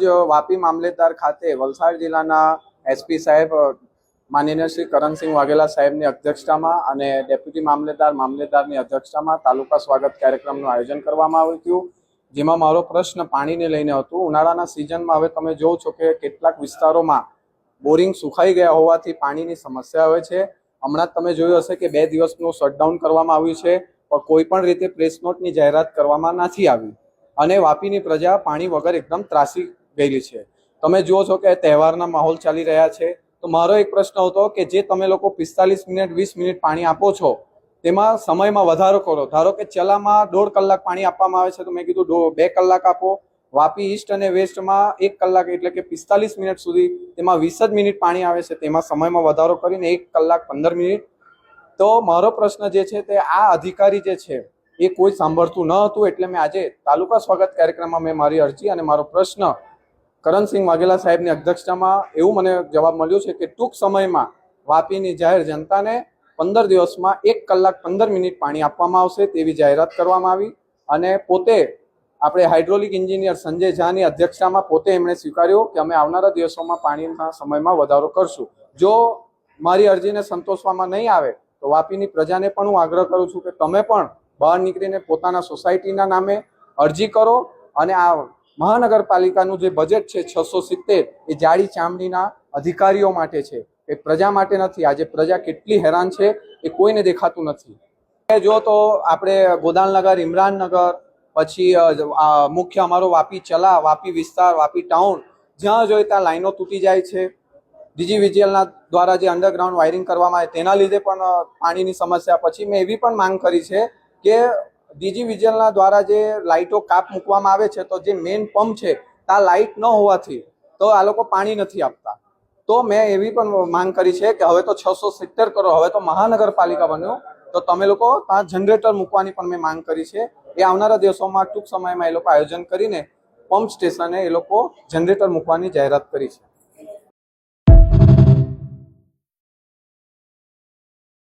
जो वापी मामलेदार खाते वलसाड जिल्लाना एसपी साहेब माननीय श्री करणसिंह वाघेला साहेबની અધ્યક્ષતામાં અને ડેપ્યુટી મામલેદારની અધ્યક્ષતામાં તાલુકા સ્વાગત કાર્યક્રમનું આયોજન કરવામાં આવ્યું હતું, જેમાં મારો પ્રશ્ન પાણીને લઈને હતો। ઉનાળાના સિઝનમાં હવે તમે જોવો છો કે કેટલાક વિસ્તારોમાં બોરિંગ સુખાઈ ગયા હોવાથી પાણીની સમસ્યા હોય છે। હમણાં તમે જોયું હશે કે 2 દિવસનું શટડાઉન કરવામાં આવ્યું છે, પણ કોઈ પણ રીતે પ્રેસ નોટની જાહેરાત કરવામાં નથી આવી અને વાપીની પ્રજા પાણી વગર એકદમ ત્રાસી ગયેલી છે। તમે જુઓ છો કે તહેવારના માહોલ ચાલી રહ્યા છે, તો મારો એક પ્રશ્ન હતો કે જે તમે લોકો 45 મિનિટ 20 મિનિટ પાણી આપો છો તેમાં સમયમાં વધારો કરો। ધારો કે ચલામાં 1.5 કલાક પાણી આપવામાં આવે છે, તો મેં કીધું 2 કલાક આપો। વાપી ઈસ્ટ અને વેસ્ટમાં 1 કલાક એટલે કે 45 મિનિટ સુધી, તેમાં 20 જ મિનિટ પાણી આવે છે, તેમાં સમયમાં વધારો કરીને 1 કલાક 15 મિનિટ। તો મારો પ્રશ્ન જે છે તે આ અધિકારી જે છે એ કોઈ સાંભળતું ન હતું, એટલે મેં આજે તાલુકા સ્વાગત કાર્યક્રમમાં મેં મારી અરજી અને મારો પ્રશ્ન કरणसिंह वाघेला સાહેબની અધ્યક્ષતામાં એવું મને જવાબ મળ્યો છે કે ટૂંક સમયમાં વાપીની જાહેર જનતાને 15 દિવસમાં 1 કલાક 15 મિનિટ પાણી આપવામાં આવશે તેવી જાહેરાત કરવામાં આવી। અને પોતે આપણે હાઇડ્રોલિક એન્જિનિયર સંજય ઝાની અધ્યક્ષતામાં પોતે એમણે સ્વીકાર્યું કે અમે આવનારા દિવસોમાં પાણીના સમયમાં વધારો કરશું। જો મારી અરજીને સંતોષવામાં નહીં આવે તો વાપીની પ્રજાને પણ હું આગ્રહ કરું છું કે તમે પણ બહાર નીકળીને પોતાના સોસાયટીના નામે અરજી કરો અને આ મહાનગરપાલિકાનું જે બજેટ છે 670 એ જાડી ચામડીના અધિકારીઓ માટે છે, એ પ્રજા માટે નથી। આજે પ્રજા કેટલી હેરાન છે એ કોઈને દેખાતું નથી। જો તો આપણે ગોદાલનગર, ઇમરાનનગર, પછી મુખ્ય અમારો વાપી ચલા, વાપી વિસ્તાર, વાપી ટાઉન, જ્યાં જોઈએ ત્યાં લાઈનો તૂટી જાય છે। ડીજીવીજીએલના દ્વારા જે અંડરગ્રાઉન્ડ વાયરિંગ કરવામાં આવે તેના લીધે પણ પાણીની સમસ્યા। પછી મેં એવી પણ માંગ કરી છે કે ડીજીવીજીએલના દ્વારા જે લાઇટો કાપ મૂકવામાં આવે છે, તો જે મેઇન પંપ છે ત્યાં લાઇટ ન હોવાથી તો આ લોકો પાણી નથી આપતા। તો મેં એવી પણ માંગ કરી છે કે હવે તો 670 કરો, હવે તો મહાનગરપાલિકા બન્યો, તો તમે લોકો ત્યાં જનરેટર મૂકવાની પણ મેં માંગ કરી છે। એ આવનારા દિવસોમાં ટૂંક સમયમાં એ લોકો આયોજન કરીને પંપ સ્ટેશને એ લોકો જનરેટર મૂકવાની જાહેરાત કરી છે।